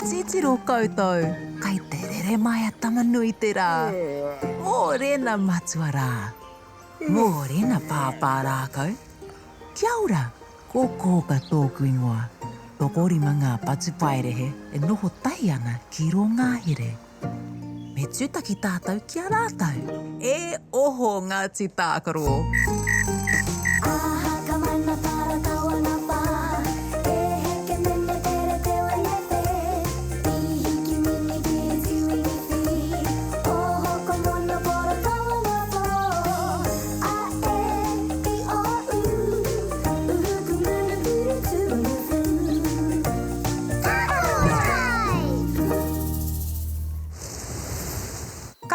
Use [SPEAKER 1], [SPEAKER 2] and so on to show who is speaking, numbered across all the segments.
[SPEAKER 1] titiro koutou, kai te rere mai a tamanui te rā. Mō rena matua rā. Mō rena Pāpā Rākau. Kia ora, ko Kōkā tōku ingoa. Toko Rima ngā Patupaiarehe e noho tai ana ki ro ngahere. Me tūtaki tātou kia rātou. E oho Ngāti Tākaro.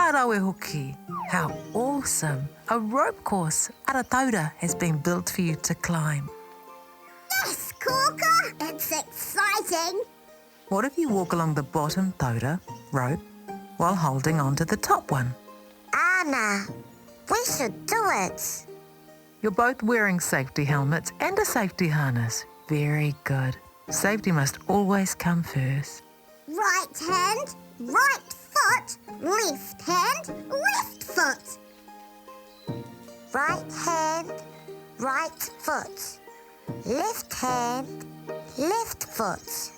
[SPEAKER 1] Kāraue hoki, how awesome! A rope course at a taura has been built for you to climb.
[SPEAKER 2] Yes, Kōkā! It's exciting!
[SPEAKER 1] What if you walk along the bottom taura rope while holding on to the top one?
[SPEAKER 2] Anna, we should do it.
[SPEAKER 1] You're both wearing safety helmets and a safety harness. Very good. Safety must always come first.
[SPEAKER 2] Right hand, right foot, left hand, left foot. Right hand, right foot. Left hand, left foot.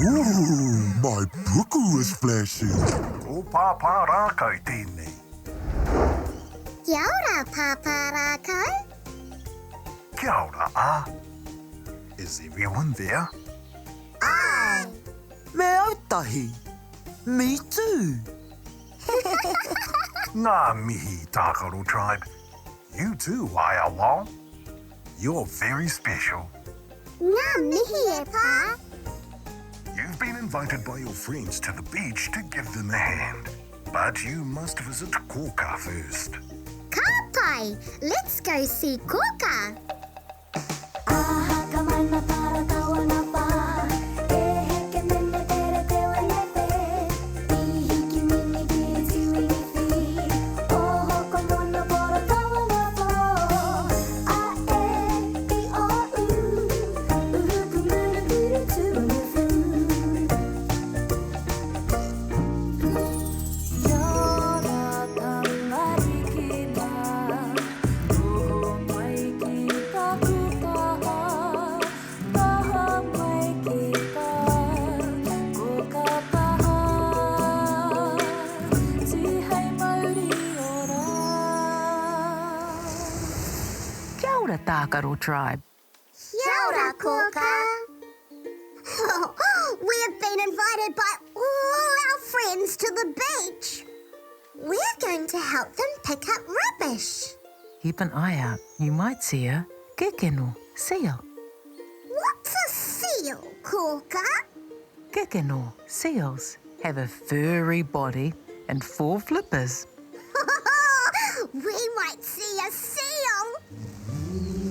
[SPEAKER 3] Ooh, my puku is flashing.
[SPEAKER 4] Ko Pāpā Rākau tēnei.
[SPEAKER 2] Kia ora, Pāpā Rākau.
[SPEAKER 4] Kia ora, Is everyone there?
[SPEAKER 2] Aye.
[SPEAKER 5] Me ētahi. Me too.
[SPEAKER 4] Ngā mihi Tākaro Tribe. You too, Wao. You're very special.
[SPEAKER 2] Ngā mihi e pā.
[SPEAKER 4] You've been invited by your friends to the beach to give them a hand. But you must visit Kōkā first.
[SPEAKER 2] Ka pai, let's go see Kōkā.
[SPEAKER 1] Tākaro Tribe.
[SPEAKER 2] Kia ora, Kōkā. We have been invited by all our friends to the beach. We're going to help them pick up rubbish.
[SPEAKER 1] Keep an eye out. You might see a kekeno seal.
[SPEAKER 2] What's a seal, Kōkā?
[SPEAKER 1] Kekeno seals have a furry body and 4 flippers.
[SPEAKER 2] We might see a seal.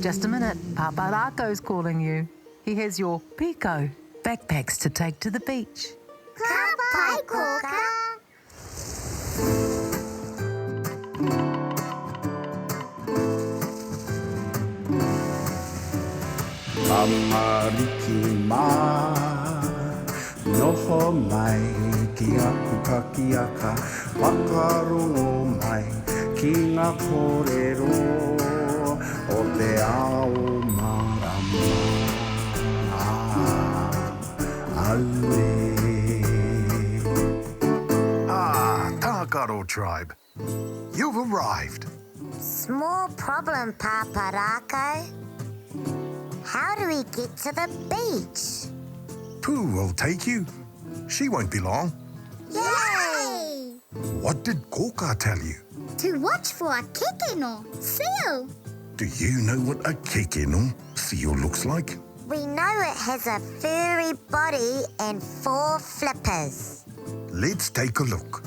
[SPEAKER 1] Just a minute, Pāpā Rākau's calling you. He has your piko backpacks to take to the beach.
[SPEAKER 2] Ka pai, Kōkā.
[SPEAKER 6] Mamariki mā, noho mai ki aku kakiaka, whakarongo mai ki ngā kōrero o te ao marama. Aue.
[SPEAKER 4] Tākaro Tribe. You've arrived.
[SPEAKER 2] Small problem, Pāpā Rākau. How do we get to the beach?
[SPEAKER 4] Pooh will take you. She won't be long.
[SPEAKER 2] Yay!
[SPEAKER 4] What did Kōkā tell you?
[SPEAKER 2] To watch for a kekeno seal.
[SPEAKER 4] Do you know what a kekeno seal looks like?
[SPEAKER 2] We know it has a furry body and 4 flippers.
[SPEAKER 4] Let's take a look.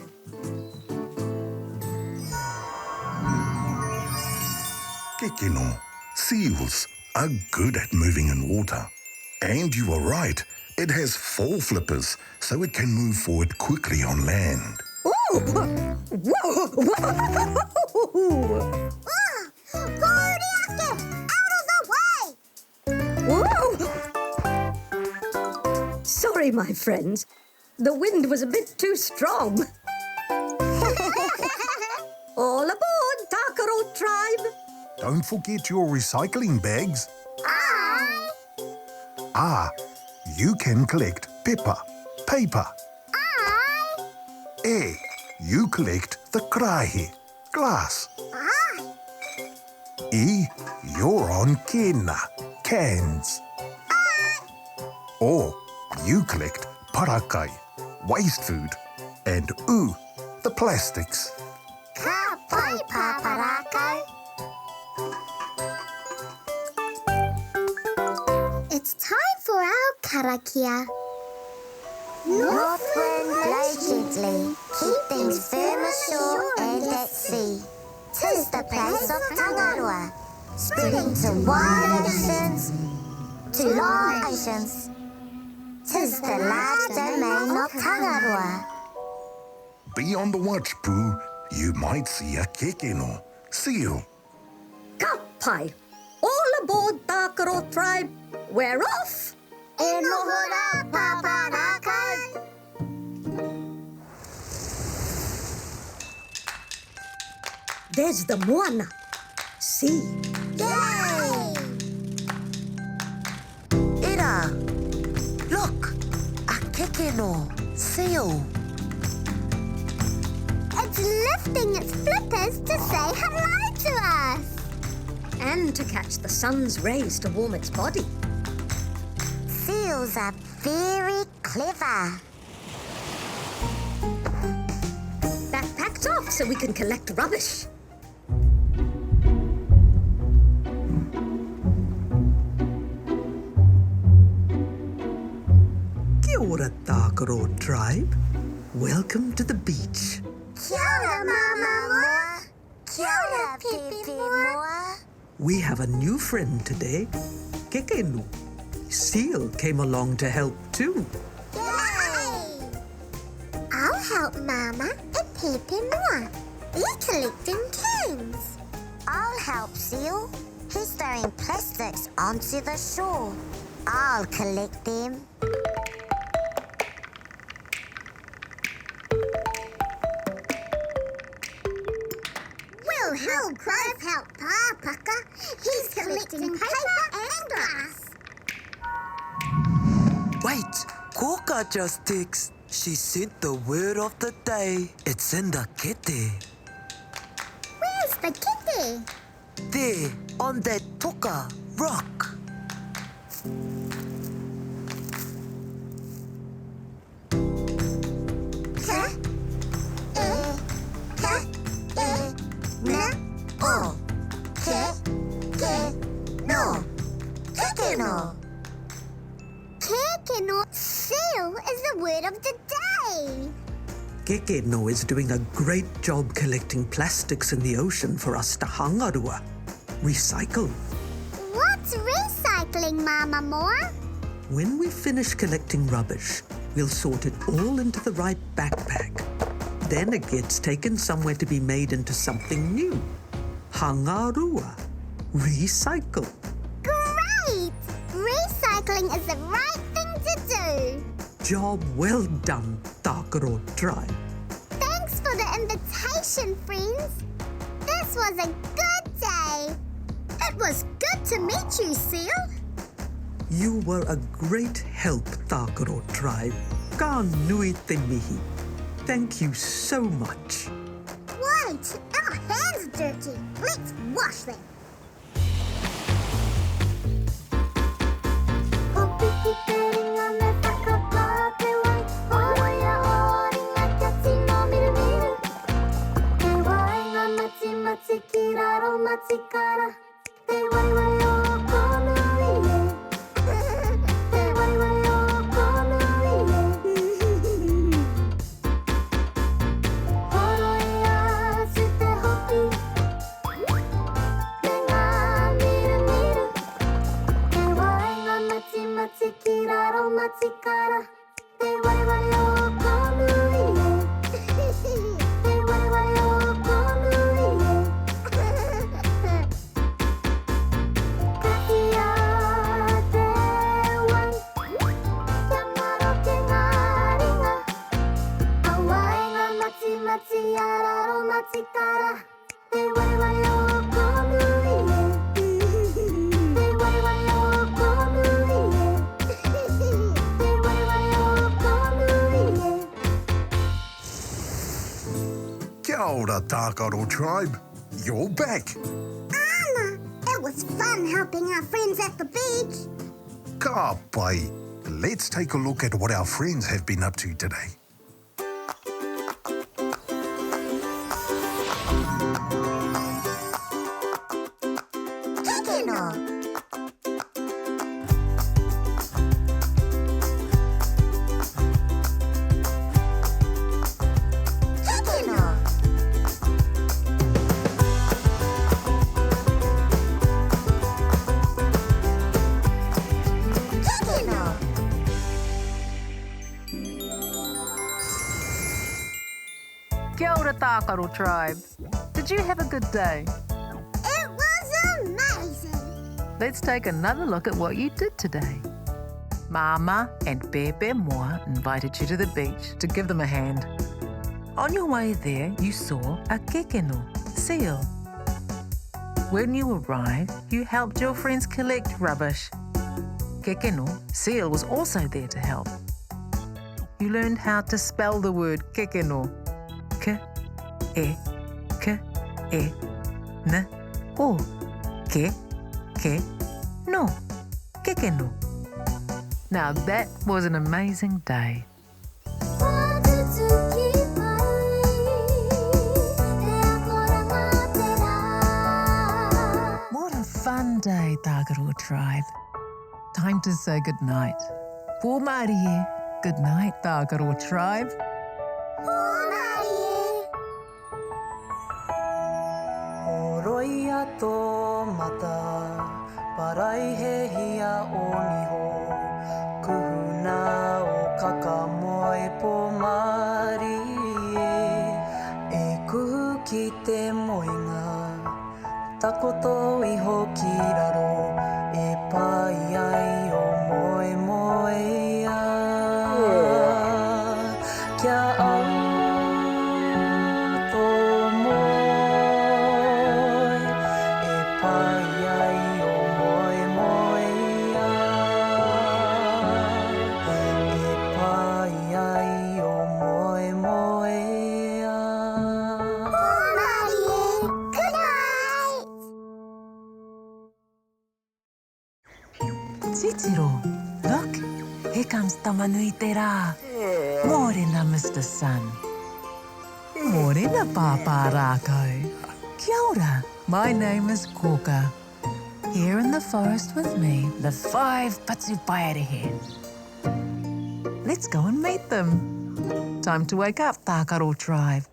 [SPEAKER 4] Kekeno seals are good at moving in water. And you are right, it has 4 flippers, so it can move forward quickly on land.
[SPEAKER 2] Ooh! Whoa! Whoa! Out of the way!
[SPEAKER 7] Whoa! Sorry, my friends. The wind was a bit too strong. All aboard, Tākaro Tribe.
[SPEAKER 4] Don't forget your recycling bags.
[SPEAKER 2] Aye.
[SPEAKER 4] Ah, you can collect pepper, paper.
[SPEAKER 2] Aye.
[SPEAKER 4] You collect the krahe, glass.
[SPEAKER 2] Aye.
[SPEAKER 4] You're on kena, cans. Or you collect parakai, waste food. And the plastics.
[SPEAKER 2] Ka pai, Pāpā Rākau. It's time for our karakia. North wind blow gently, keep things firm ashore and at sea. 'Tis the place of Tangarua, spreading to wide oceans, to long oceans. 'Tis the large domain of Tangarua.
[SPEAKER 4] Be on the watch, Pooh. You might see a kekeno, seal.
[SPEAKER 7] Ka pai. All aboard, Tākaro Tribe. We're off.
[SPEAKER 2] E noho rā, Pāpā Rākau.
[SPEAKER 7] There's the moana. See?
[SPEAKER 2] Yay!
[SPEAKER 5] Ira, look, a kekeno, seal.
[SPEAKER 2] It's lifting its flippers to say hello to us.
[SPEAKER 7] And to catch the sun's rays to warm its body.
[SPEAKER 2] Seals are very clever.
[SPEAKER 7] Backpacked off so we can collect rubbish.
[SPEAKER 1] Kia ora, Tākaro Tribe. Welcome to the beach.
[SPEAKER 2] Kia ora, Mama Moa. Kia ora, Pepe Moa.
[SPEAKER 1] We have a new friend today, Kekenu. Seal came along to help too.
[SPEAKER 2] Yay! I'll help Mama and Pepe Moa. They're collecting cans. I'll help Seal. He's throwing plastics onto the shore. I'll collect them. We'll help Pāpaka. He's collecting paper and glass.
[SPEAKER 5] Wait, Kōkā just texted. She sent the word of the day. It's in the kete.
[SPEAKER 2] Where's the kitty?
[SPEAKER 5] There, on that toka rock.
[SPEAKER 2] Ka, na, o. No. Kekeno. Kekeno. Seal is the word of the day.
[SPEAKER 1] Kekeno is doing a great job collecting plastics in the ocean for us to hangarua. Recycle.
[SPEAKER 2] What's recycling, Mama Moa?
[SPEAKER 1] When we finish collecting rubbish, we'll sort it all into the right backpack. Then it gets taken somewhere to be made into something new. Hangarua. Recycle.
[SPEAKER 2] Great! Recycling is the right thing to do.
[SPEAKER 1] Job well done, Tākaro Tribe.
[SPEAKER 2] Thanks for the invitation, friends. This was a good day. It was good to meet you, Seal.
[SPEAKER 1] You were a great help, Tākaro Tribe. Ka nui te mihi. Thank you so much.
[SPEAKER 2] Wait, our hands are dirty. Let's wash them.
[SPEAKER 4] ora, Tākaro Tribe. You're back.
[SPEAKER 2] Anna, it was fun helping our friends at the beach.
[SPEAKER 4] Ka pai. Let's take a look at what our friends have been up to today.
[SPEAKER 2] Kikino. Kikino. Kikino.
[SPEAKER 1] Kia ora, Tākaro Tribe. Did you have a good day?
[SPEAKER 2] It was amazing.
[SPEAKER 1] Let's take another look at what you did today. Mama and Pepe Moa invited you to the beach to give them a hand. On your way there, you saw a kekeno, seal. When you arrived, you helped your friends collect rubbish. Kekeno, seal, was also there to help. You learned how to spell the word kekeno. K, e, n, o. Ke, no. Kekeno. Now that was an amazing day. What a fun day, Tākaro Tribe. Time to say goodnight. Pō Māori e. Good night, Tākaro Tribe.
[SPEAKER 5] Oroia tō mata, paraihehia o niho, kuhuna o kakamoe pō Māori e kuhu ki te moenga, takoto iho ki raro, e pai ai o moe moea. Kia au tō moe, e pai ai o moe moea. E pai ai o moe moea.
[SPEAKER 2] Good night.
[SPEAKER 1] Titiro, look, here comes Tamanui te rā. Morena, Mr. Sun. Morena, Pāpā Rākau. Kia ora, my name is Kōkā. Here in the forest with me, the 5 Patupaiarehe. Let's go and meet them. Time to wake up, Tākaro Tribe.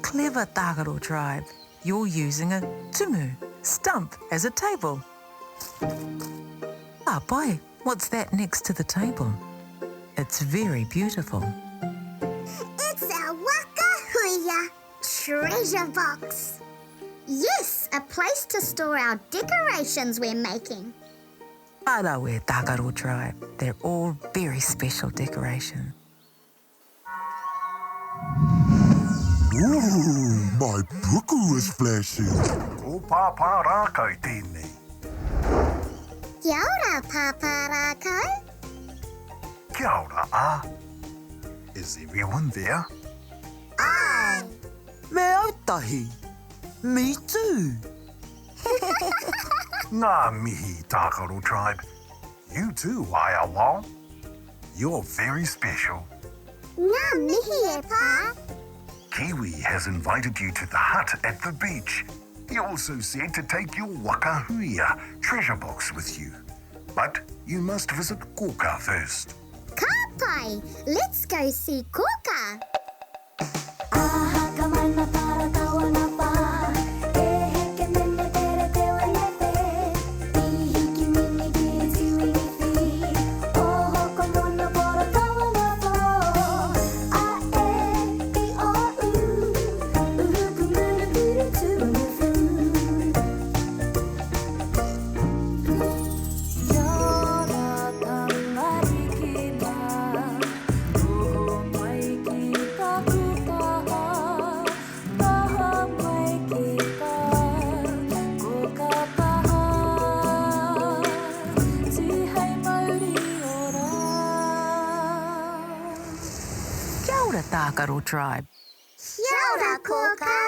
[SPEAKER 1] Clever, Tākaro Tribe. You're using a tumu, stump, as a table. Ah, boy, what's that next to the table? It's very beautiful.
[SPEAKER 2] It's a whakahua treasure box. Yes, a place to store our decorations we're making.
[SPEAKER 1] Arawe, Tākaro Tribe. They're all very special decorations.
[SPEAKER 3] Ooh, my puku is flashing.
[SPEAKER 4] Ko Pāpā Rākau tēnei.
[SPEAKER 2] Kia ora, Pāpā Rākau.
[SPEAKER 4] Kia ora, a. Is everyone there?
[SPEAKER 2] Ai.
[SPEAKER 5] Me ētahi. Me too.
[SPEAKER 4] Ngā mihi, Tākaro Tribe. You too, Waiawao. You're very special.
[SPEAKER 2] Ngā mihi e pā.
[SPEAKER 4] Kiwi has invited you to the hut at the beach. He also said to take your whakahua treasure box with you. But you must visit Kōkā first.
[SPEAKER 2] Ka pai, let's go see Kōkā.
[SPEAKER 8] Tunu
[SPEAKER 1] ora, Tākaro Tribe.
[SPEAKER 2] Kia ora, Kōkā.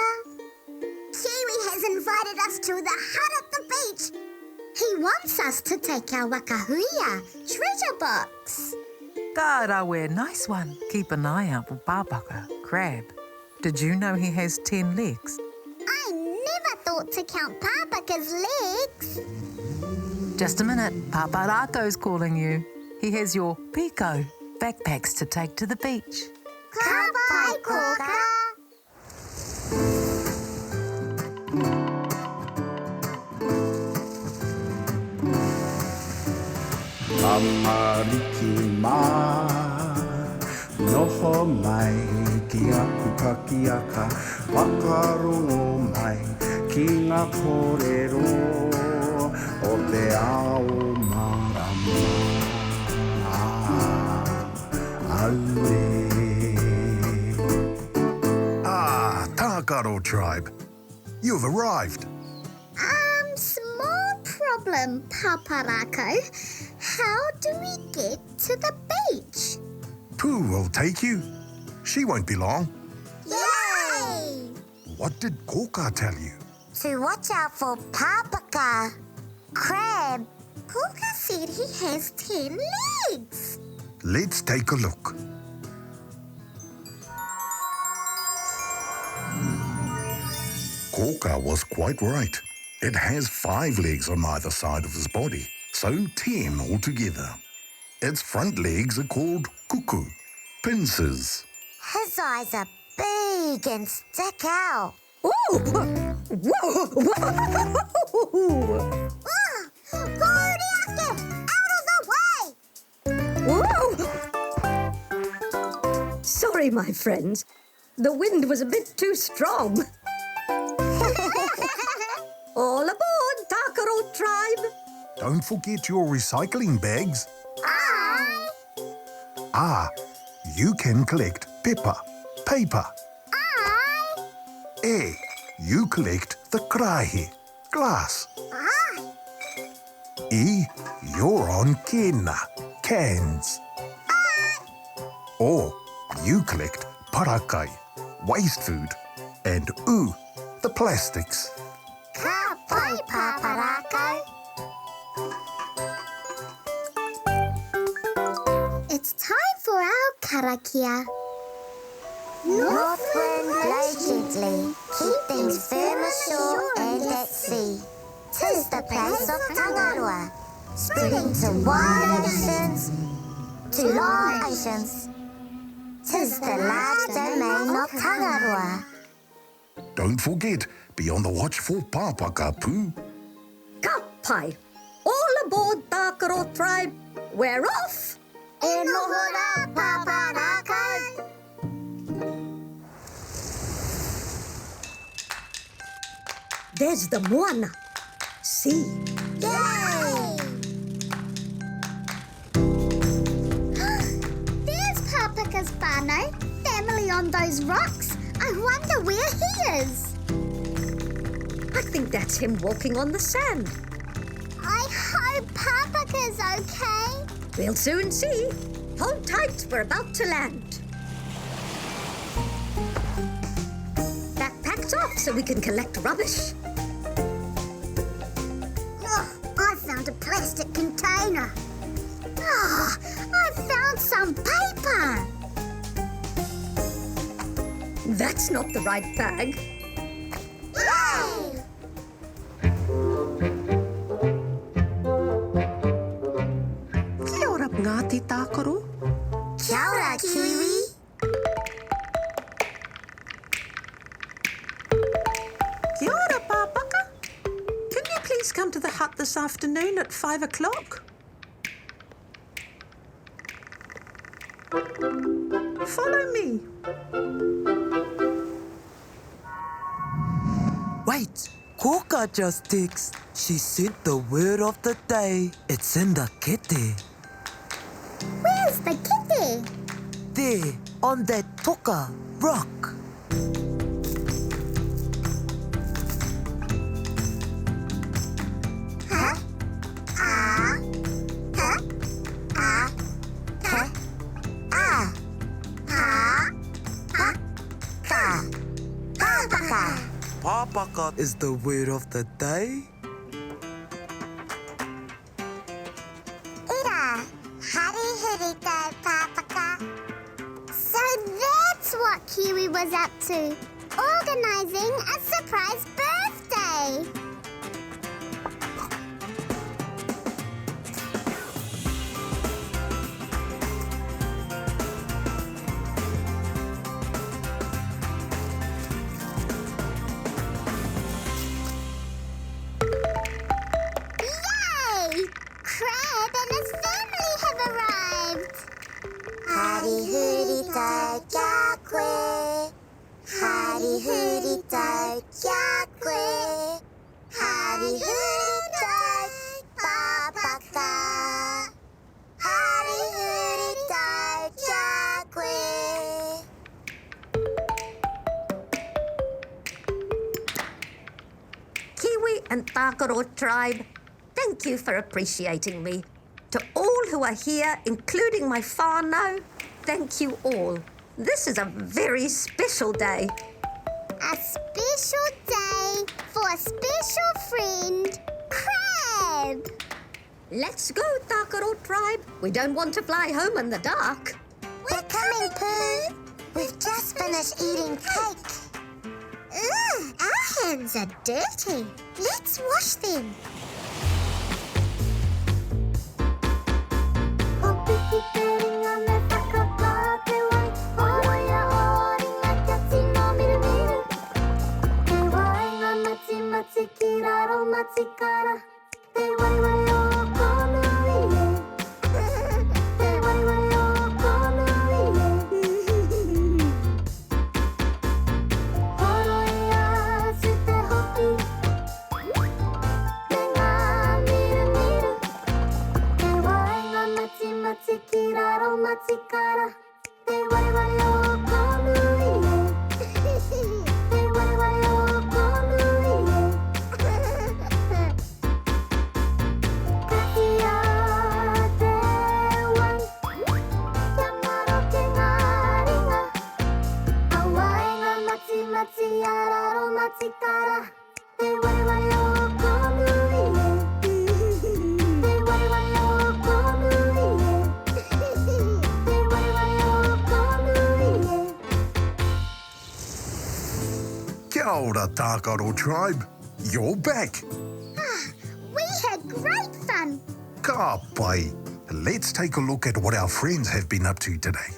[SPEAKER 2] Kiwi has invited us to the hut at the beach. He wants us to take our whakahua treasure box.
[SPEAKER 1] Ka rawe, nice one. Keep an eye out for Pāpaka, crab. Did you know he has 10 legs?
[SPEAKER 2] I never thought to count Pāpaka's legs.
[SPEAKER 1] Just a minute, Pāpā Rākau's calling you. He has your piko, backpacks to take to the beach.
[SPEAKER 2] Ka pai, Kōkā.
[SPEAKER 6] Amariki mā, noho mai ki aku kakiaka, whakarongo mai ki ngā kōrero o te ao marama.
[SPEAKER 4] Tākaro Tribe, you've arrived.
[SPEAKER 2] Small problem, Pāpā Rākau. How do we get to the beach?
[SPEAKER 4] Pooh will take you. She won't be long.
[SPEAKER 2] Yay!
[SPEAKER 4] What did Kōkā tell you?
[SPEAKER 2] To watch out for Pāpaka. Crab. Kōkā said he has 10 legs.
[SPEAKER 4] Let's take a look. Kōkā was quite right. It has 5 legs on either side of his body, so 10 altogether. Its front legs are called kuku, pincers.
[SPEAKER 2] His eyes are big and stick out.
[SPEAKER 7] Whoa! Whoa! Whoa!
[SPEAKER 2] Out of the way!
[SPEAKER 7] Whoa! Sorry, my friends. The wind was a bit too strong. All aboard, Tākaro Tribe.
[SPEAKER 4] Don't forget your recycling bags.
[SPEAKER 2] I,
[SPEAKER 4] You can collect pepper, paper. You collect the krahe, glass. You're on kena, cans. Or you collect parakai, waste food. And the plastics.
[SPEAKER 2] ka pai, Pāpā Rākau. It's time for our karakia. North wind blow gently, keep things firm ashore and at sea. 'Tis the place of tangaroa, spreading to wide oceans, to long oceans. 'Tis the large domain of tangaroa.
[SPEAKER 4] Don't forget, be on the watch for Pāpaka, Pooh.
[SPEAKER 7] Ka pai. All aboard, Tākaro Tribe. We're off.
[SPEAKER 2] E noho rā, Pāpā Rākau.
[SPEAKER 7] There's the moana. See?
[SPEAKER 2] Yay! There's Pāpaka's whānau, family on those rocks. I wonder where he is.
[SPEAKER 7] I think that's him walking on the sand.
[SPEAKER 2] I hope Pāpaka's okay.
[SPEAKER 7] We'll soon see. Hold tight, we're about to land. Backpacks off so we can collect rubbish.
[SPEAKER 2] Oh, I found a plastic container. Oh, I found some paper.
[SPEAKER 7] That's not the right bag.
[SPEAKER 2] Yay!
[SPEAKER 1] Kia ora, Ngāti Tākaro.
[SPEAKER 2] Kia ora, Kiwi.
[SPEAKER 1] Kia ora, Pāpaka. Can you please come to the hut this afternoon at 5 o'clock? Follow me.
[SPEAKER 5] Wait, Kōkā just texted. She sent the word of the day. It's in the kete.
[SPEAKER 2] Where's the kitty?
[SPEAKER 5] There, on that toka rock.
[SPEAKER 2] Huh? Ah? Huh? Ah? Huh? Ah? Ah?
[SPEAKER 5] pāpaka is the word of the day.
[SPEAKER 2] Ira, hari hirita pāpaka. So that's what Kiwi was up to, organising a surprise birthday. Yay! Crab and his family have arrived. Hari hurita kia koe. Hari hurita kia koe. Hari hurita pāpaka. Hari hurita kia koe.
[SPEAKER 7] Kiwi and Tākaro Tribe, thank you for appreciating me. To all who are here, including my whānau, thank you all. This is a very special day.
[SPEAKER 2] A special day for a special friend, Crab.
[SPEAKER 7] Let's go, Tākaro Tribe. We don't want to fly home in the dark.
[SPEAKER 2] We're coming, Pooh. We've just finished eating cake. Ugh, our hands are dirty. Let's wash them.
[SPEAKER 4] Kia ora, Tākaro Tribe. You're back.
[SPEAKER 2] We had great fun.
[SPEAKER 4] Ka pai. Let's take a look at what our friends have been up to today.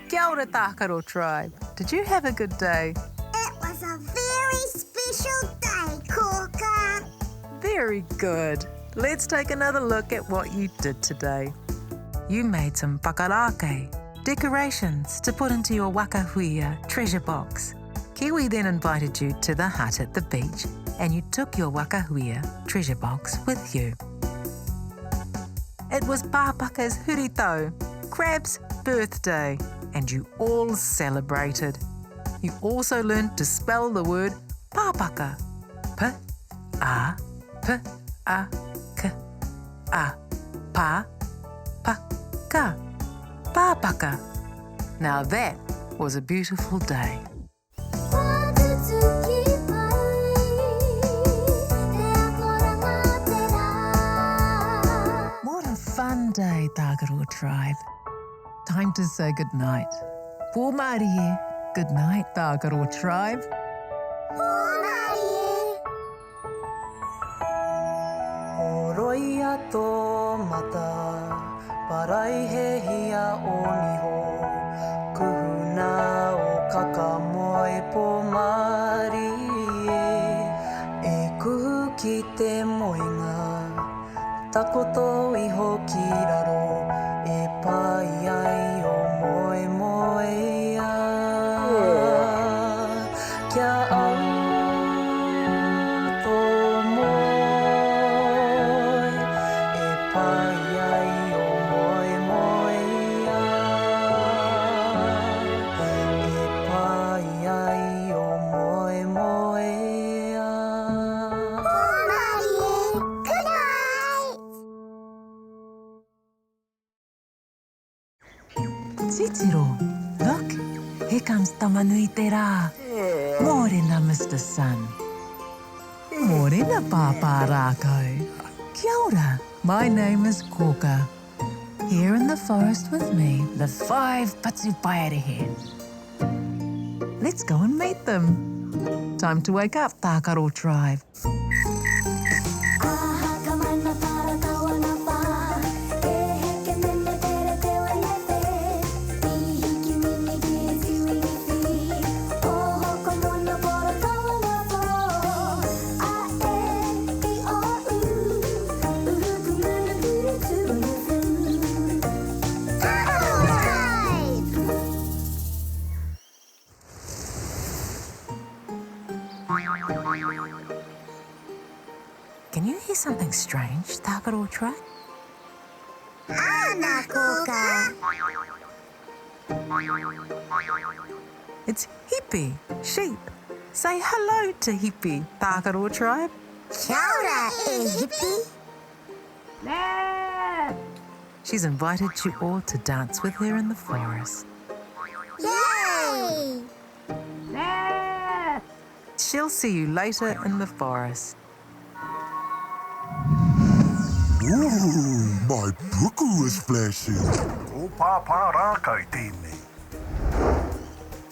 [SPEAKER 1] Kia ora, Tākaro Tribe. Did you have a good day?
[SPEAKER 2] It was a very special day, Kōkā.
[SPEAKER 1] Very good. Let's take another look at what you did today. You made some whakarākei, decorations to put into your whakahua treasure box. Kiwi then invited you to the hut at the beach and you took your whakahua treasure box with you. It was Pāpaka's huritau, Crab's birthday, and you all celebrated. You also learned to spell the word pāpaka. P-A-P-A-K-A. Pa-pa-ka. Pāpaka. Now that was a beautiful day. What a fun day, Tākaro Tribe. Time to say good night. Pō Māori e. Good night, Tākaro Tribe.
[SPEAKER 5] O roia tō mata, parai he hia o niho. Kuhuna o kakamoe pō Māori e. E kuhu ki te moenga, takoto iho ki raro. E pai ai o moe moe a.
[SPEAKER 1] Titiro, look, here comes Tamanui te rā. Mōrena, Mr. Sun. Mōrena, Pāpā Rākau. Kia ora, my name is Kōkā. Here in the forest with me, the 5 Patupaiarehe. Let's go and meet them. Time to wake up, Tākaro Tribe. Can you hear something strange, Tākaro Tribe?
[SPEAKER 2] Ana Kōkā.
[SPEAKER 1] It's Hippie, sheep. Say hello to Hippie, Tākaro Tribe.
[SPEAKER 2] Kia ora, hippie.
[SPEAKER 1] She's invited you all to dance with her in the forest.
[SPEAKER 2] Yay!
[SPEAKER 1] She'll see you later in the forest.
[SPEAKER 3] Ooh, my puku is flashing.
[SPEAKER 4] Ko Pāpā Rākau tēnei.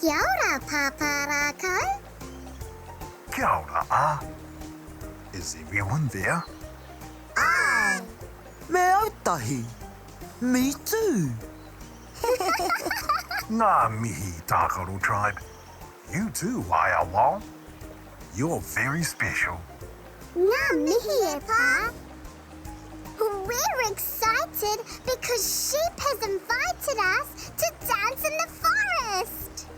[SPEAKER 2] Kia ora, Pāpā Rākau.
[SPEAKER 4] Kia ora, ah. Is everyone there?
[SPEAKER 2] Ai.
[SPEAKER 5] Me ētahi. Me too.
[SPEAKER 4] Ngā mihi, Tākaro Tribe. You too, Wao. You're very special.
[SPEAKER 2] Ngā mihi e pā. We're excited because Sheep has invited us to dance in the forest.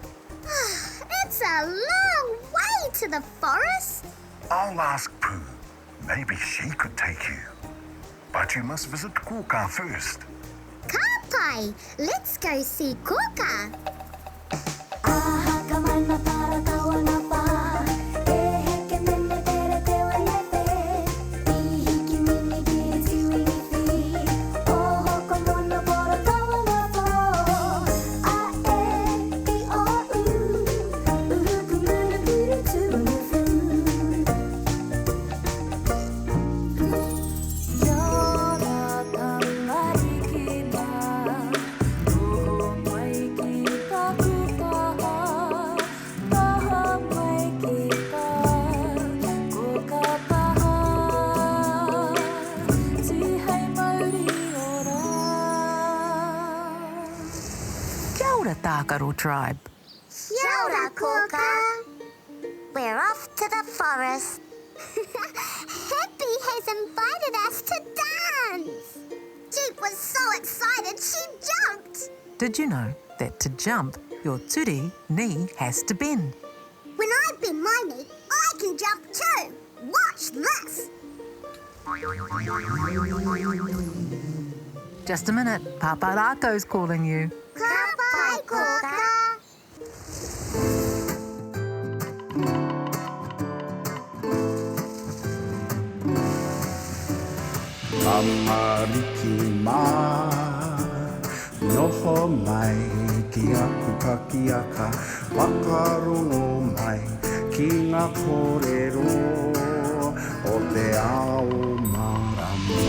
[SPEAKER 2] It's a long way to the forest.
[SPEAKER 4] I'll ask Pooh. Maybe she could take you. But you must visit Kōkā first.
[SPEAKER 2] Kāpai, let's go see Kōkā.
[SPEAKER 1] Tākaro Tribe.
[SPEAKER 2] Kia ora, Kōkā. We're off to the forest. Happy has invited us to dance. Jeep was so excited she jumped.
[SPEAKER 1] Did you know that to jump, your turi knee has to bend?
[SPEAKER 2] When I bend my knee, I can jump too. Watch this.
[SPEAKER 1] Just a minute, Pāpā Rākau's calling you.
[SPEAKER 2] Ka pai, Kōkā.
[SPEAKER 6] Amariki mā, noho mai ki aku kakiaka, whakarongo mai ki ngā kōrero o te ao marama.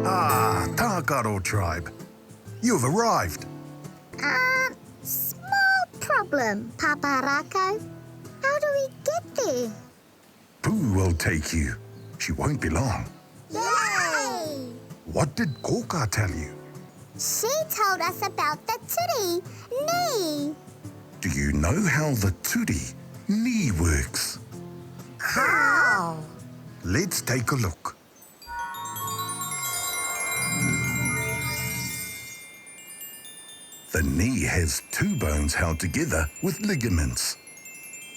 [SPEAKER 4] Ah, Tākaro Tribe. You've arrived.
[SPEAKER 2] Small problem, Pāpā Rākau. How do we get there?
[SPEAKER 4] Pooh will take you. She won't be long.
[SPEAKER 2] Yay!
[SPEAKER 4] What did Kōkā tell you?
[SPEAKER 2] She told us about the turi knee.
[SPEAKER 4] Do you know how the turi knee works?
[SPEAKER 2] How?
[SPEAKER 4] Let's take a look. The knee has 2 bones held together with ligaments.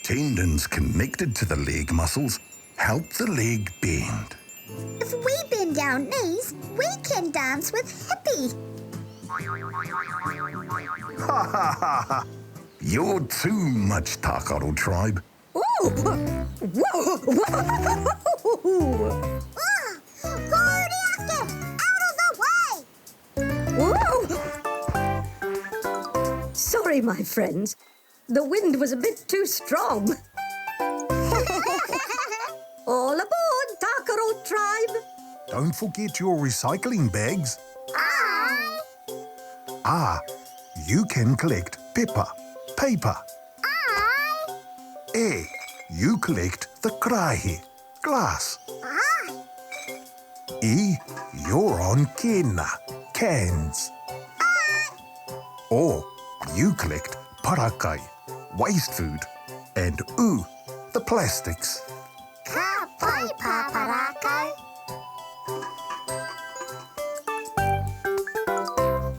[SPEAKER 4] Tendons connected to the leg muscles help the leg bend.
[SPEAKER 2] If we bend our knees, we can dance with Hippie.
[SPEAKER 4] Ha ha ha ha! You're too much, Tākaro Tribe.
[SPEAKER 2] Ooh! Out of the way!
[SPEAKER 7] Whoa! Sorry, my friends. The wind was a bit too strong. All aboard, Tākaro Tribe!
[SPEAKER 4] Don't forget your recycling bags.
[SPEAKER 2] Aye.
[SPEAKER 4] Ah, you can collect pepper, paper.
[SPEAKER 2] Aye.
[SPEAKER 4] You collect the krahe, glass.
[SPEAKER 2] Aye.
[SPEAKER 4] You're on kena, cans. Or you collect parakai, waste food. And the plastics.
[SPEAKER 2] Ka pai, Pāpā Rākau.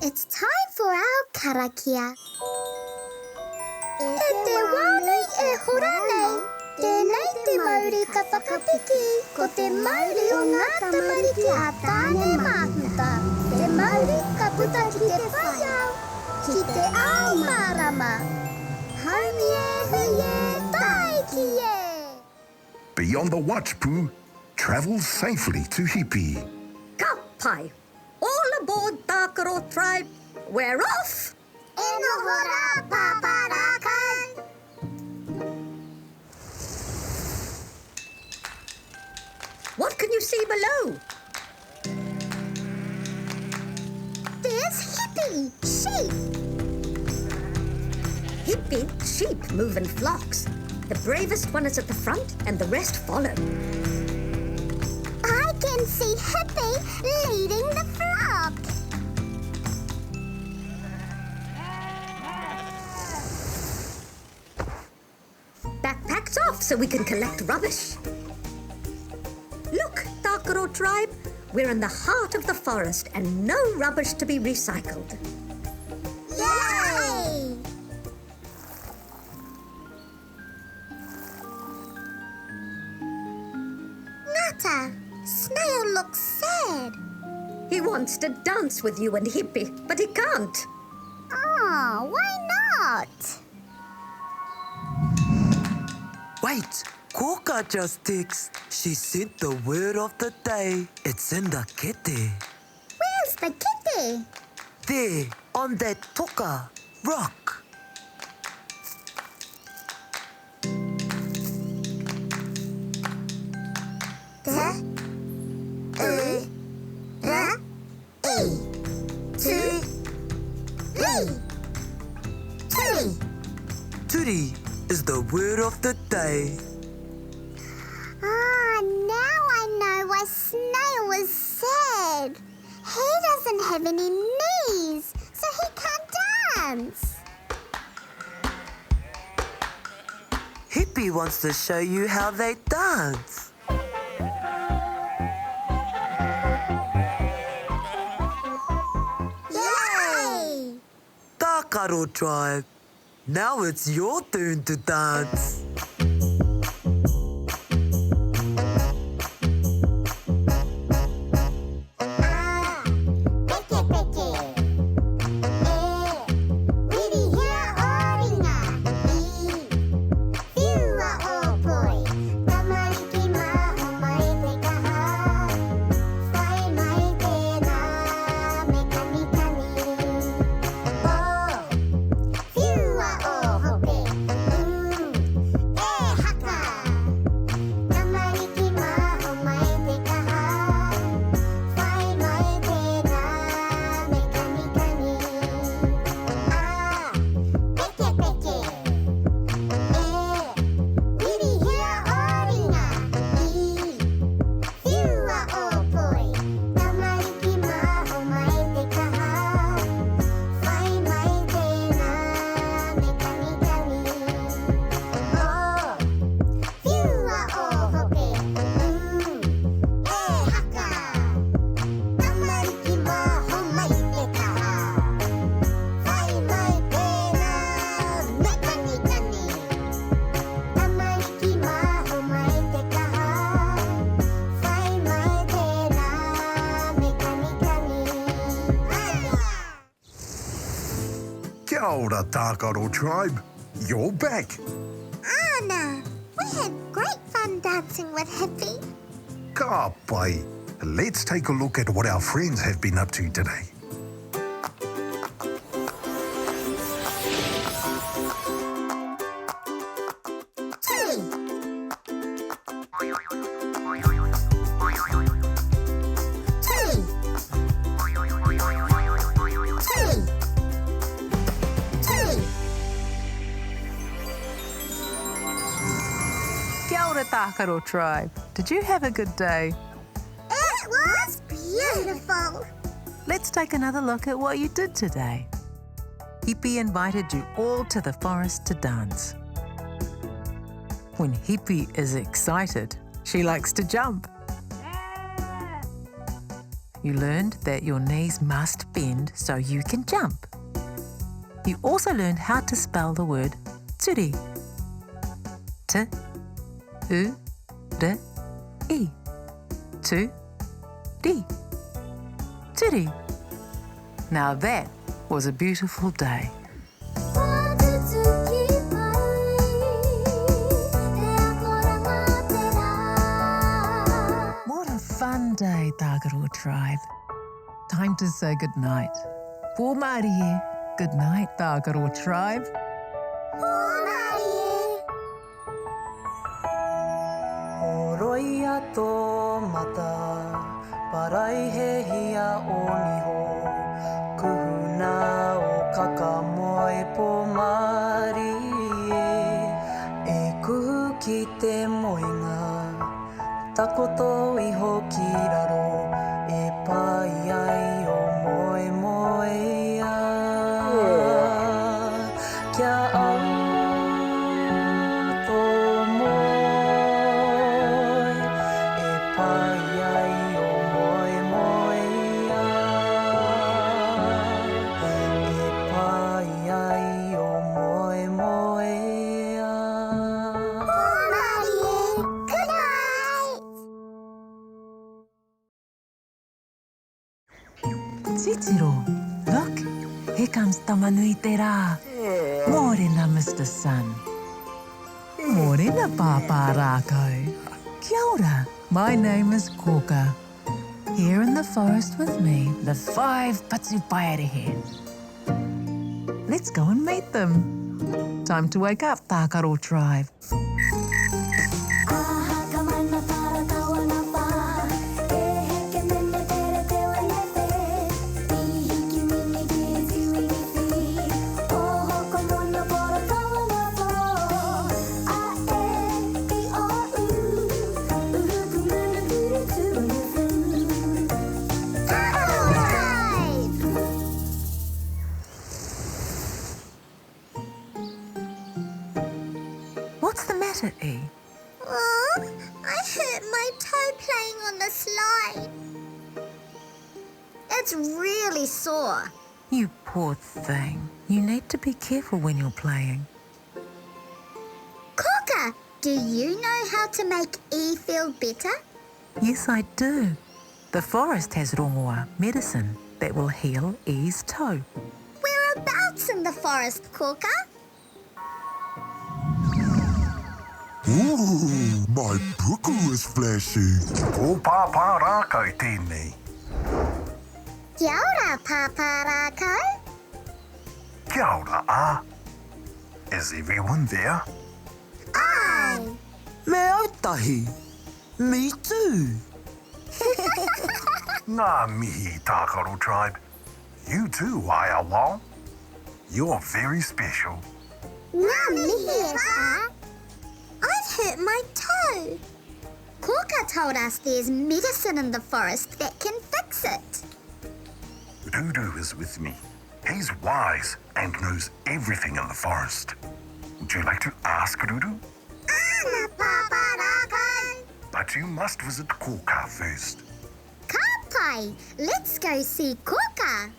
[SPEAKER 2] It's time for our karakia. E te wānei e hora nei, tēnei te Māori ka whakatiki, ko te Māori o ngā tamariki a tāne māhuta. Te Māori ka puta ki te whaiau, ki te ao mārama. Haumie huie taiki e.
[SPEAKER 4] Be on the watch, Pooh. Travel safely to Hippie.
[SPEAKER 7] Ka pai! All aboard, Tākaro Tribe! We're off!
[SPEAKER 2] E noho rā, Pāpā Rākau.
[SPEAKER 7] What can you see below?
[SPEAKER 2] There's Hippie, sheep.
[SPEAKER 7] Hippie, sheep move in flocks. The bravest one is at the front and the rest follow.
[SPEAKER 2] I can see Hippie leading the flock.
[SPEAKER 7] Backpacks off so we can collect rubbish. Look, Tākaro Tribe, we're in the heart of the forest and no rubbish to be recycled.
[SPEAKER 2] Yay! Ngata, Snail looks sad.
[SPEAKER 7] He wants to dance with you and Hippie, but he can't.
[SPEAKER 2] Oh, why not?
[SPEAKER 5] Wait, Kōkā just texted. She sent the word of the day. It's in the kete.
[SPEAKER 2] Where's the kitty?
[SPEAKER 5] There, on that toka, rock. Turi is the word of the day.
[SPEAKER 2] Ah, now I know why Snail was sad. He doesn't have any knees, so he can't dance.
[SPEAKER 5] Hippie wants to show you how they dance.
[SPEAKER 2] Yay!
[SPEAKER 5] Tākaro Tribe, now it's your turn to dance.
[SPEAKER 4] Kia ora, Tākaro Tribe. You're back.
[SPEAKER 2] Anna, we had great fun dancing with Hippie.
[SPEAKER 4] Ka pai. let's take a look at what our friends have been up to today.
[SPEAKER 1] Kia ora, Tākaro Tribe. Did you have a good day?
[SPEAKER 2] It was beautiful.
[SPEAKER 1] Let's take another look at what you did today. Hippie invited you all to the forest to dance. When Hippie is excited, she likes to jump. You learned that your knees must bend so you can jump. You also learned how to spell the word turi. T-U-R-I. Turi. Turi. Now that was a beautiful day. What a fun day, Tākaro Tribe. Time to say goodnight. Pō Māori e. Good night, Tākaro Tribe.
[SPEAKER 5] Oroia tō mata, parai he hia o niho. Kuhuna o kakamoe pō Māori e kuhu ki te moenga. Takoto iho ki raro e pai ai o moe moea. Kia au tō moe e pai ai o moe moea. E pai ai o moe moea.
[SPEAKER 2] Good night.
[SPEAKER 1] Titiro, look, here comes Tamanui te rā. Mōrena, Mr. Sun. Mōrena, Pāpā Rākau. Kia ora, my name is Kōkā. Here in the forest with me, the 5 Patupaiarehe. Let's go and meet them. Time to wake up, Tākaro Tribe. What's the matter, E?
[SPEAKER 2] Oh, I hurt my toe playing on the slide. It's really sore.
[SPEAKER 1] You poor thing. You need to be careful when you're playing.
[SPEAKER 2] Kōkā, do you know how to make E feel better?
[SPEAKER 1] Yes, I do. The forest has rongoa, medicine, that will heal E's toe.
[SPEAKER 2] Whereabouts in the forest, Kōkā?
[SPEAKER 3] Ooh, my puku is flashing.
[SPEAKER 4] Ko Pāpā Rākau tēnei.
[SPEAKER 2] Kia ora, Pāpā Rākau.
[SPEAKER 4] Kia ora, ā. Is everyone there?
[SPEAKER 2] Ai.
[SPEAKER 5] Me ētahi. Me too.
[SPEAKER 4] Ngā mihi, Tākaro Tribe. You too, Wao. You're very special.
[SPEAKER 2] Ngā mihi e whā. I've hurt my toe. Kōkā told us there's medicine in the forest that can fix it.
[SPEAKER 4] Dudu is with me. He's wise and knows everything in the forest. Would you like to ask Dudu?
[SPEAKER 2] Ana, Pāpā Rākau.
[SPEAKER 4] But you must visit Kōkā first.
[SPEAKER 2] Ka pai, let's go see Kōkā.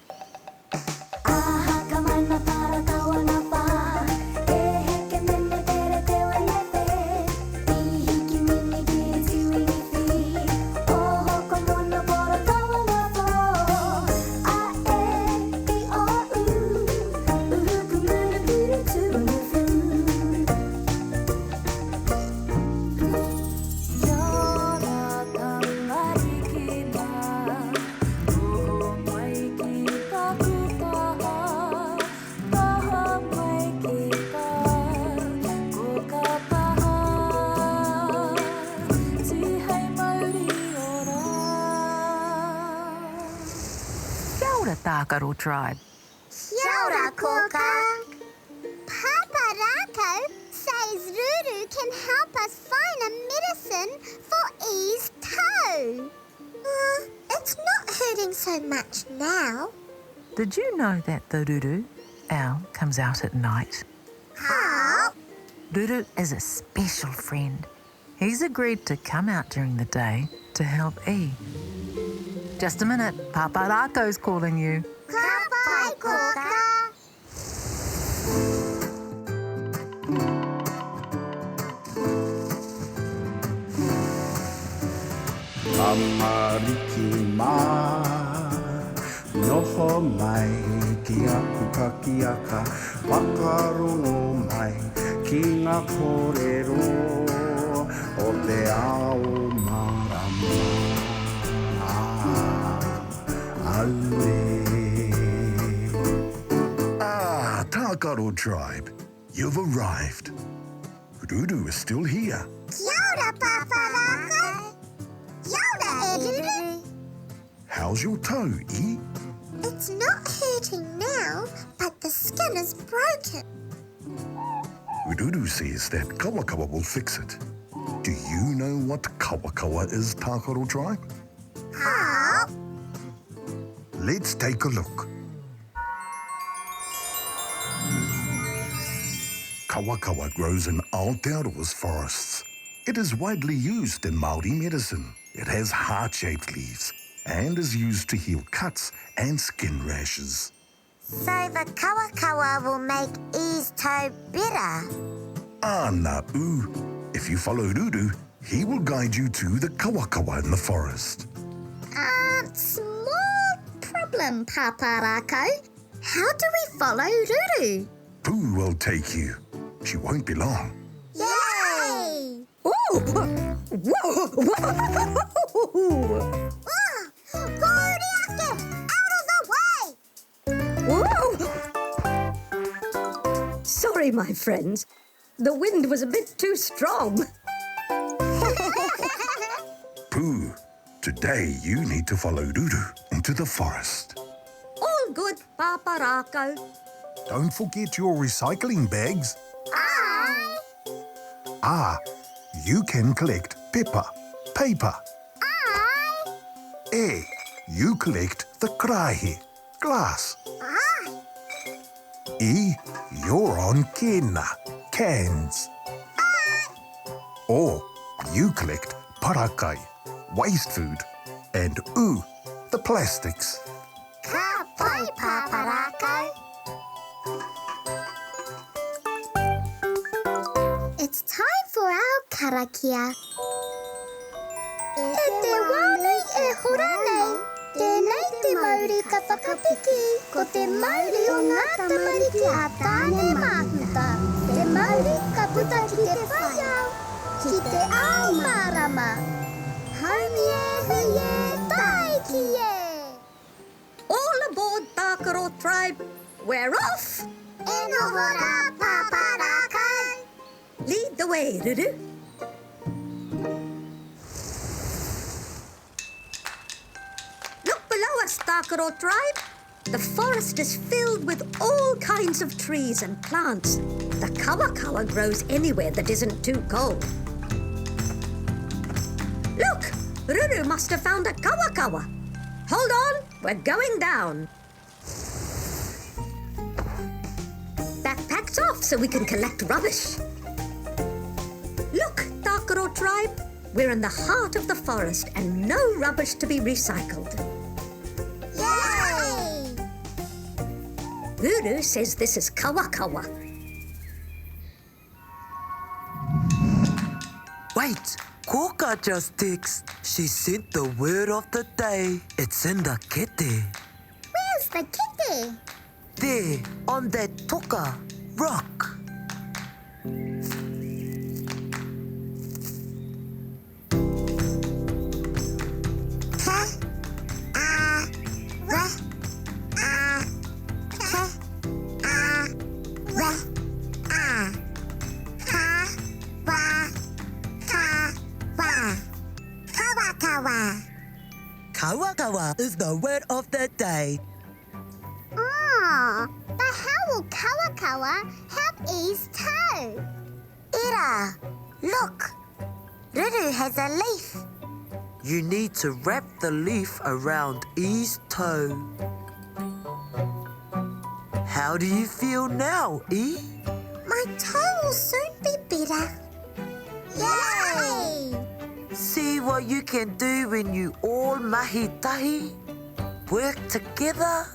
[SPEAKER 1] Tākaro Tribe.
[SPEAKER 2] Kia ora, Kōkā. Pāpā Rākau says Ruru can help us find a medicine for E's toe. It's not hurting so much now.
[SPEAKER 1] Did you know that the ruru, owl, comes out at night?
[SPEAKER 2] How?
[SPEAKER 1] Ruru is a special friend. He's agreed to come out during the day to help E. Just a minute, Pāpā Rākau's calling you.
[SPEAKER 2] Ka pai, Kōkā.
[SPEAKER 6] Amariki mā, noho mai ki aku kakiaka, whakarongo mai ki ngā kōrero o te ao marama.
[SPEAKER 4] Ah, Tākaro Tribe, you've arrived. Ruru is still here.
[SPEAKER 2] Kia ora, Pāpā Rākau. Kia ora, Ruru.
[SPEAKER 4] How's your toe, E?
[SPEAKER 2] It's not hurting now, but the skin is broken.
[SPEAKER 4] Ruru says that kawakawa will fix it. Do you know what kawakawa is, Tākaro Tribe?
[SPEAKER 2] How?
[SPEAKER 4] Let's take a look. Kawakawa grows in Aotearoa's forests. It is widely used in Māori medicine. It has heart-shaped leaves and is used to heal cuts and skin rashes.
[SPEAKER 2] So the kawakawa will make E's toe better.
[SPEAKER 4] Ana u. If you follow Ruru, he will guide you to the kawakawa in the forest.
[SPEAKER 2] Small problem, Pāpā Rākau. How do we follow Ruru?
[SPEAKER 4] Pooh will take you. She won't be long.
[SPEAKER 2] Yay!
[SPEAKER 7] Oh! Whoa!
[SPEAKER 2] Out of the way!
[SPEAKER 7] Whoa! Sorry, my friends. The wind was a bit too strong.
[SPEAKER 4] Pooh, today you need to follow Ruru into the forest.
[SPEAKER 7] All good, Pāpā Rākau.
[SPEAKER 3] Don't forget your recycling bags. You can collect pepper, paper. You collect the krahe, glass. E, you're on kena, cans. Or you collect parakai, waste food. And the plastics.
[SPEAKER 2] Ka pai, Pāpā Rākau. It's time for our karakia. E te wānui e hora nei, tēnei te Māori ka whakapiki, ko te Māori o ngā tamariki a tāne māhuta. Te Māori ka puta ki te whaiau, ki te ao marama. Haumie huie tai ki e.
[SPEAKER 7] All aboard, Tākaro Tribe. We're off.
[SPEAKER 2] E noho rā, Pāpā Rākau.
[SPEAKER 7] Lead the way, Ruru. Look below us, Tākaro Tribe. The forest is filled with all kinds of trees and plants. The kawakawa grows anywhere that isn't too cold. Look, Ruru must have found a kawakawa. Hold on, we're going down. Backpacks off so we can collect rubbish. Look, Tākaro Tribe, we're in the heart of the forest and no rubbish to be recycled.
[SPEAKER 2] Yay!
[SPEAKER 7] Ruru says this is kawakawa.
[SPEAKER 5] Wait, Kōkā just texted. She sent the word of the day. It's in the kete.
[SPEAKER 2] Where's the kitty?
[SPEAKER 5] There, on that toka rock. Kawakawa is the word of the day.
[SPEAKER 2] But how will kawakawa help E's toe?
[SPEAKER 8] Ira, look. Ruru has a leaf.
[SPEAKER 5] You need to wrap the leaf around E's toe. How do you feel now, E?
[SPEAKER 2] My toe will soon be better. Yay!
[SPEAKER 5] See what you can do when you all mahi tahi work together.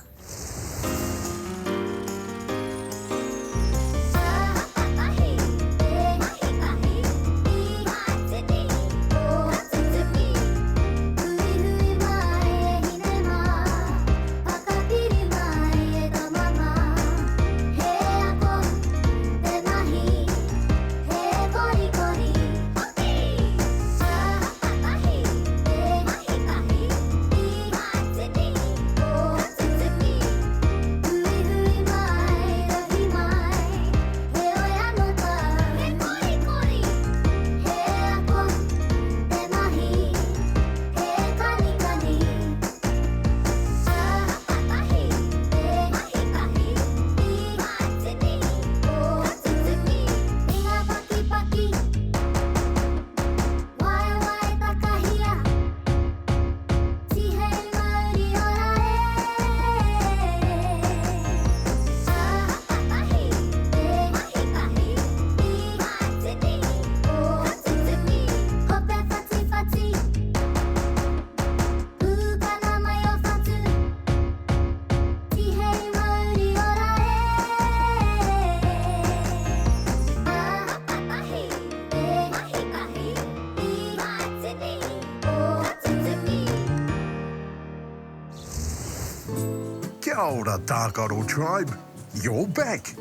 [SPEAKER 3] Kia ora, Tākaro Tribe. You're back.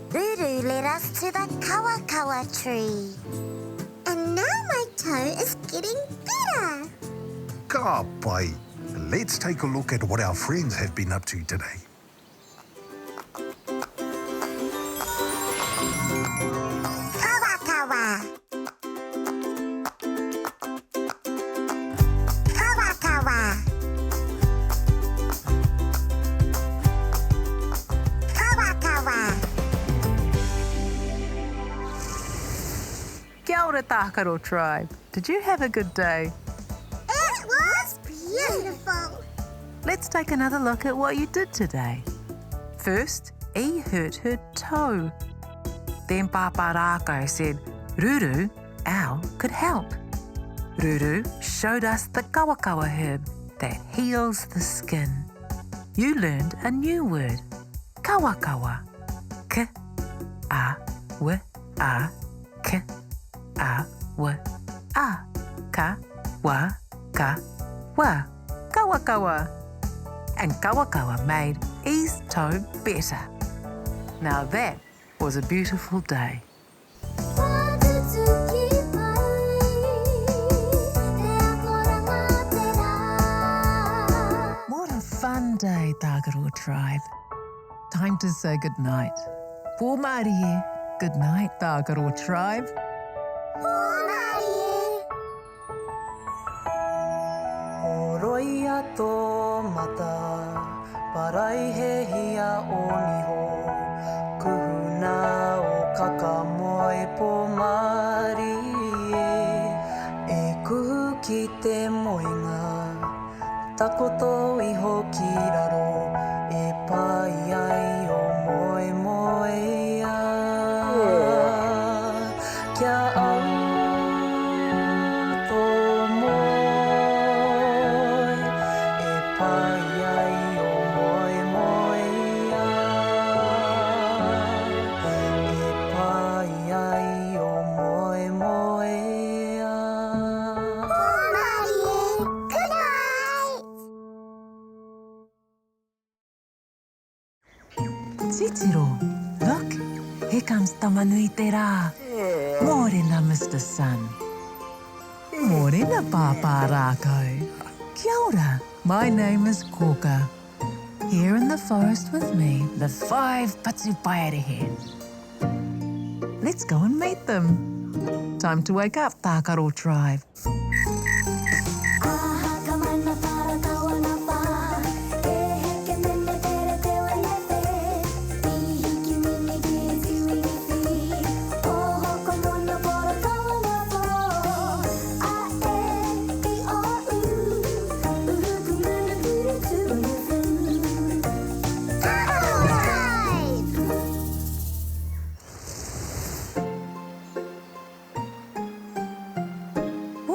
[SPEAKER 8] Ruru led us to the kawakawa tree.
[SPEAKER 2] And now my toe is getting better.
[SPEAKER 3] Ka pai. Let's take a look at what our friends have been up to today.
[SPEAKER 2] Kawakawa. Kawakawa. Kawakawa.
[SPEAKER 1] Kia ora, Tākaro Tribe. Did you have a good day?
[SPEAKER 2] It was beautiful.
[SPEAKER 1] Let's take another look at what you did today. First, E hurt her toe. Then Pāpā Rākau said, Ruru, ow, could help. Ruru showed us the kawakawa herb that heals the skin. You learned a new word, kawakawa. K, a, w, a, k, a, w, a. Ka, wa, ka, wa. Kawakawa. And kawakawa made E's toe better. Now that was a beautiful day. What a fun day, Tākaro Tribe. Time to say goodnight. Pō Mārie, good night, Tākaro Tribe.
[SPEAKER 5] Roia tō mata, parai he hia o niho. Kuhuna o kakamoe pō Māori e kuhu ki te moenga. Takoto iho ki raro e pai ai o moe moe a. Kia au tō moe e pai ai o moe moe a. E pai ai o moe moe a.
[SPEAKER 2] Good night.
[SPEAKER 1] Titiro, look, here comes Tamanui te rā. Mōrena, Mr. Sun. Mōrena, Pāpā Rākau. Kia ora, my name is Kōkā. Here in the forest with me, the 5 Patupaiarehe. Let's go and meet them. Time to wake up, Tākaro Tribe.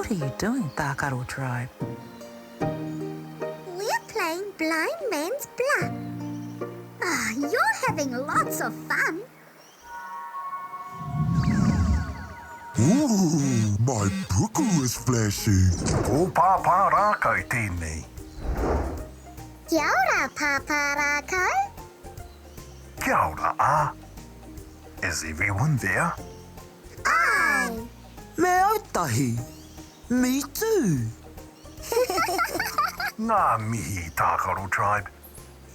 [SPEAKER 1] What are you doing, Tākaro Tribe?
[SPEAKER 2] We're playing blind man's bluff. Ah, you're having lots of fun.
[SPEAKER 3] Ooh, my puku is flashing.
[SPEAKER 4] Ko Pāpā Rākau tēnei.
[SPEAKER 2] Kia ora, Pāpā Rākau.
[SPEAKER 4] Kia ora, Is everyone there?
[SPEAKER 2] Ai.
[SPEAKER 5] Me ētahi. Me too.
[SPEAKER 4] Ngā mihi, Tākaro Tribe.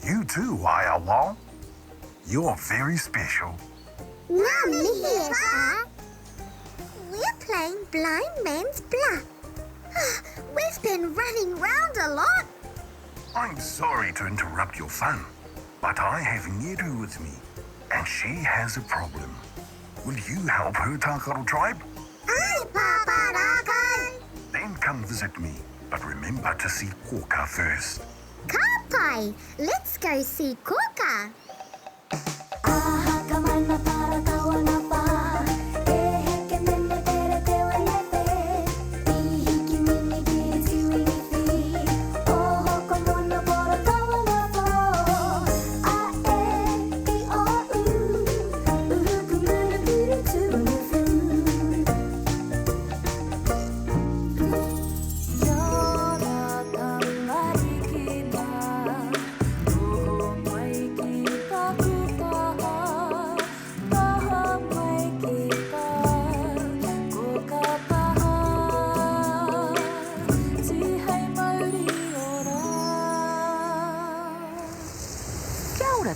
[SPEAKER 4] You too, Wao. You're very special.
[SPEAKER 2] Ngā mihi e pā. We're playing blind man's bluff. We've been running round a lot.
[SPEAKER 4] I'm sorry to interrupt your fun, but I have Ngeru with me, and she has a problem. Will you help her, Tākaro Tribe?
[SPEAKER 2] Ai, Pāpā Rākau.
[SPEAKER 4] Then come visit me, but remember to see Kōkā first.
[SPEAKER 2] Ka pai. Let's go see Kōkā.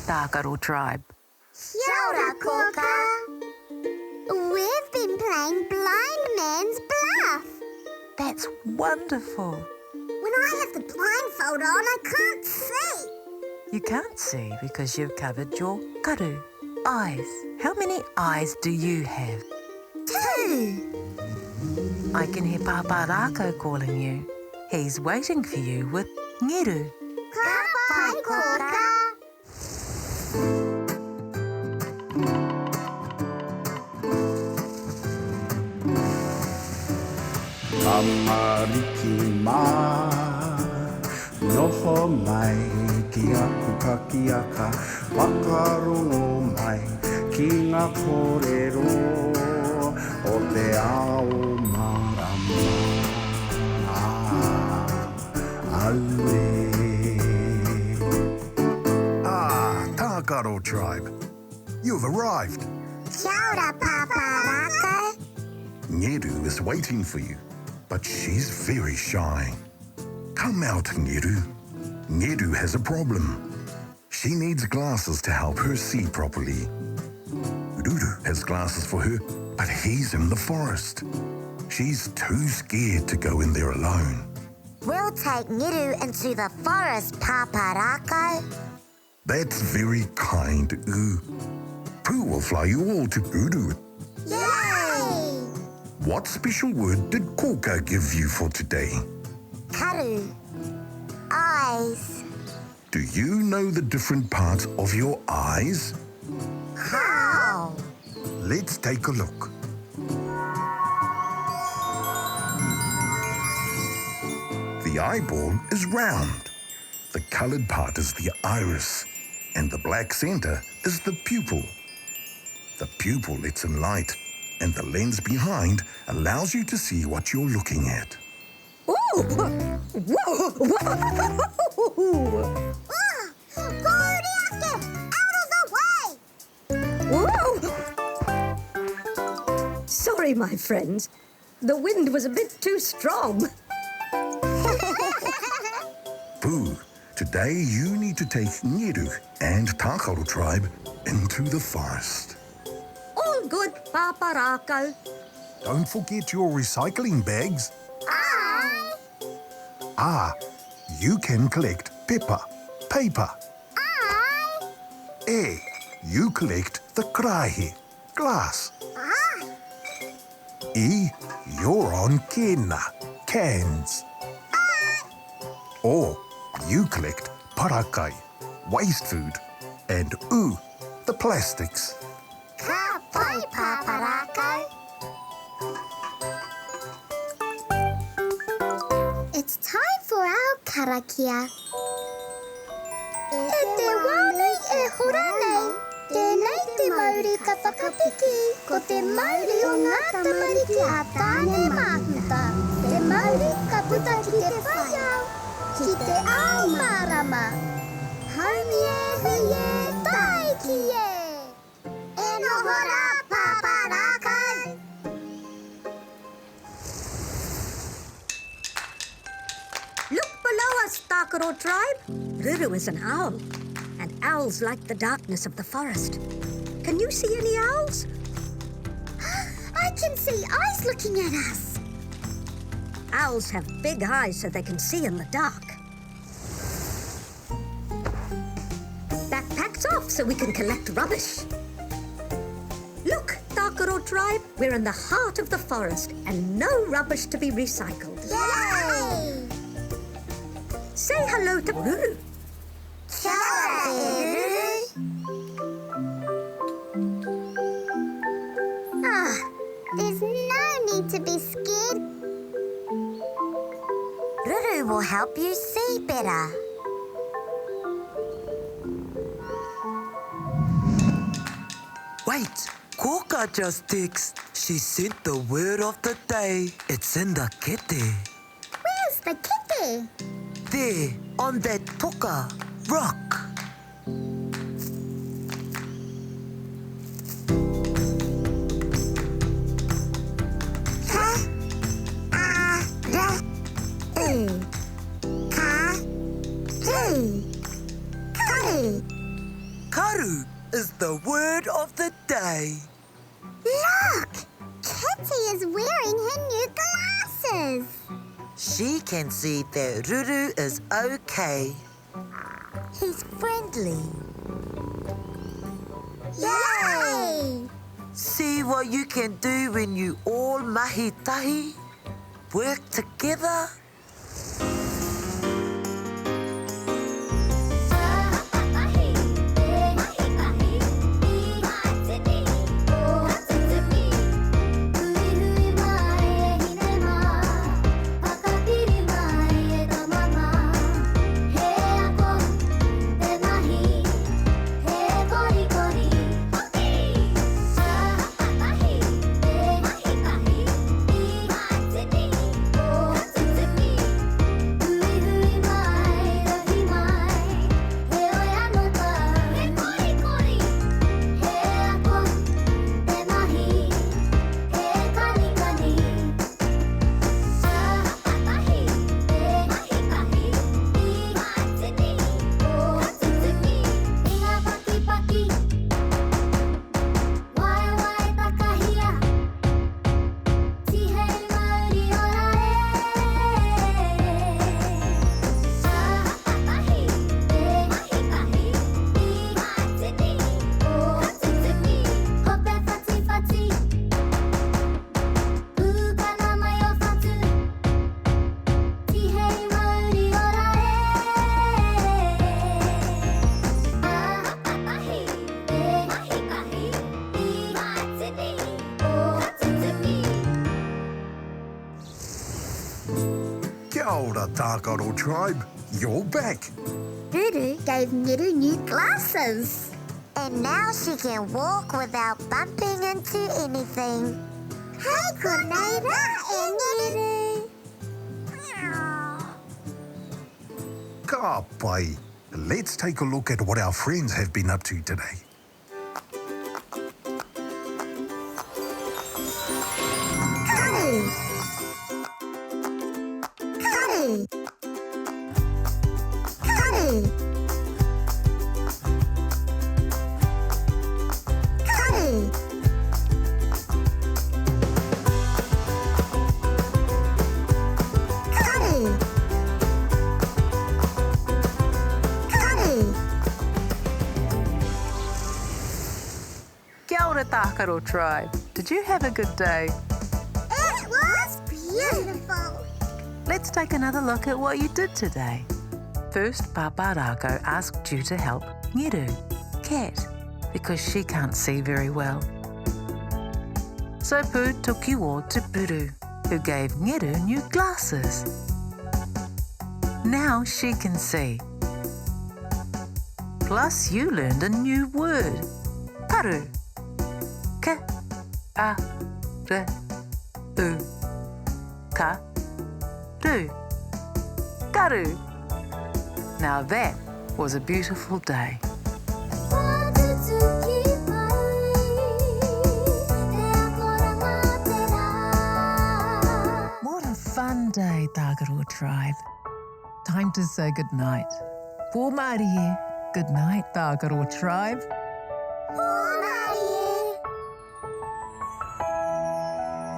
[SPEAKER 1] Tākaro Tribe.
[SPEAKER 2] Kia ora, Kōkā. We've been playing blind man's bluff.
[SPEAKER 1] That's wonderful.
[SPEAKER 2] When I have the blindfold on, I can't see.
[SPEAKER 1] You can't see because you've covered your karu, eyes. How many eyes do you have?
[SPEAKER 2] 2.
[SPEAKER 1] I can hear Pāpā Rākau calling you. He's waiting for you with ngeru.
[SPEAKER 2] Ka pai, Kōkā.
[SPEAKER 6] Amariki mā, noho mai ki aku kakiaka, whakarongo mai ki ngā kōrero o te ao marama. Aue.
[SPEAKER 3] Tākaro Tribe, you've arrived.
[SPEAKER 2] Kia ora, Pāpā Rākau.
[SPEAKER 4] Ngeru is waiting for you, but she's very shy. Come out, Ngeru. Ngeru has a problem. She needs glasses to help her see properly. Ururu has glasses for her, but he's in the forest. She's too scared to go in there alone.
[SPEAKER 8] We'll take Ngeru into the forest, Pāpā Rākau.
[SPEAKER 4] That's very kind, Pooh will fly you all to Ururu.
[SPEAKER 2] Yay!
[SPEAKER 4] What special word did Kōkā give you for today?
[SPEAKER 8] Karu. Eyes.
[SPEAKER 4] Do you know the different parts of your eyes?
[SPEAKER 8] How?
[SPEAKER 4] Let's take a look. The eyeball is round. The colored part is the iris, and the black center is the pupil. The pupil lets in light, and the lens behind allows you to see what you're looking at.
[SPEAKER 7] Ooh! Whoa! Whoa!
[SPEAKER 2] Out of the way!
[SPEAKER 7] Whoa! Sorry, my friends. The wind was a bit too strong.
[SPEAKER 4] Pooh, today you need to take Ngeru and Tākaro Tribe into the forest.
[SPEAKER 7] All good, Pāpā Rākau.
[SPEAKER 3] Don't forget your recycling bags. You can collect pepper, paper. You collect the krahe, glass. You're on kena, cans. Or you collect parakai, waste food, and the plastics.
[SPEAKER 2] Ka pai, Pāpā Rākau. It's time for our karakia. E te wānei e hora nei, tēnei te Māori ka whakapiki, ko te Māori o ngā tamariki a tāne māhuta. Te Māori ka puta ki te whaiau, ki te ao mārama. Haumi e hui e tai ki e. E noho rā, Pāpā Rākau.
[SPEAKER 7] Look below us, Tākaro Tribe. Ruru is an owl, and owls like the darkness of the forest. Can you see any owls?
[SPEAKER 2] I can see eyes looking at us.
[SPEAKER 7] Owls have big eyes so they can see in the dark. Backpacks off so we can collect rubbish. Look, Tākaro Tribe, we're in the heart of the forest and no rubbish to be recycled.
[SPEAKER 2] Yay!
[SPEAKER 7] Say hello to Ruru.
[SPEAKER 2] There's no need to be scared.
[SPEAKER 8] Ruru will help you see better.
[SPEAKER 5] Wait, Kōkā just texted. She sent the word of the day. It's in the kete.
[SPEAKER 2] Where's the kitty?
[SPEAKER 5] There, on that toka rock. Karu is the word of the day.
[SPEAKER 2] Look! Kitty is wearing her new glasses.
[SPEAKER 5] She can see that Ruru is okay.
[SPEAKER 8] He's friendly.
[SPEAKER 2] Yay!
[SPEAKER 5] See what you can do when you all mahi tahi work together.
[SPEAKER 3] Kia ora, Tākaro Tribe. You're back.
[SPEAKER 2] Ruru gave Ngeru new glasses.
[SPEAKER 8] And now she can walk without bumping into anything.
[SPEAKER 2] Hey, good night, Ngeru.
[SPEAKER 3] Ka pai. Let's take a look at what our friends have been up to today.
[SPEAKER 1] Kia ora, Tākaro Tribe. Did you have a good day?
[SPEAKER 2] It was beautiful.
[SPEAKER 1] Let's take another look at what you did today. First, Pāpā Rākau asked you to help Ngeru, cat, because she can't see very well. So Pū took you all to Puru, who gave Ngeru new glasses. Now she can see. Plus you learned a new word. Karu. Ka. A. R. U. Ka. Ru. Karu. Now that was a beautiful day. What a fun day, Tākaro Tribe. Time to say goodnight. Pō Māori e. Good night, Tākaro Tribe.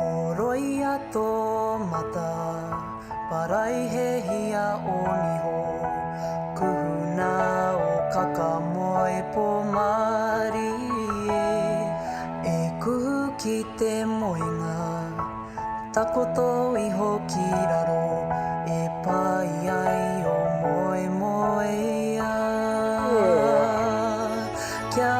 [SPEAKER 5] Horoi ato mata, parai he hia o niho. Kuhuna o kakamoe pō Māori e kuhu ki te moenga. Takoto iho ki raro e pai ai o moe moe ia. Kia